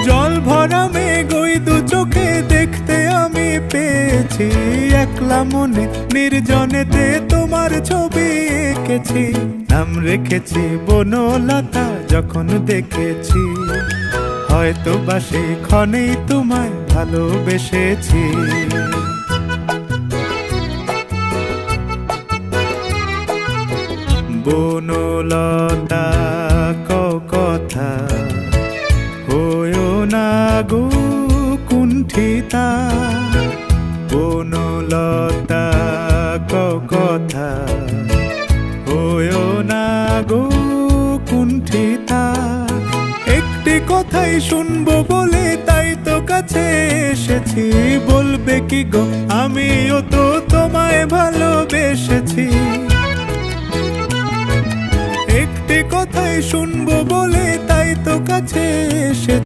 জল ভরা মেঘ ওই দু চোখে দেখতে আমি পেয়েছি, একলা মনে নির্জনেতে তোমার ছবি এঁকেছি। নাম রেখেছি বনলতা যখন দেখেছি, হয়তো বা সেই ক্ষণেই তোমায় ভালোবেসেছি। বনলতা কথা হয়ো না গো কুণ্ঠিতা, বনলতা কথা হয়ো না গো কুণ্ঠিতা। একটি কথাই শুনবো বলে তাই তো কাছে এসেছি, বলবে কি গো আমিও তো তোমায় ভালোবেসেছি। একটি কথাই শুনবো বলে তাই তো কাছে এসেছি।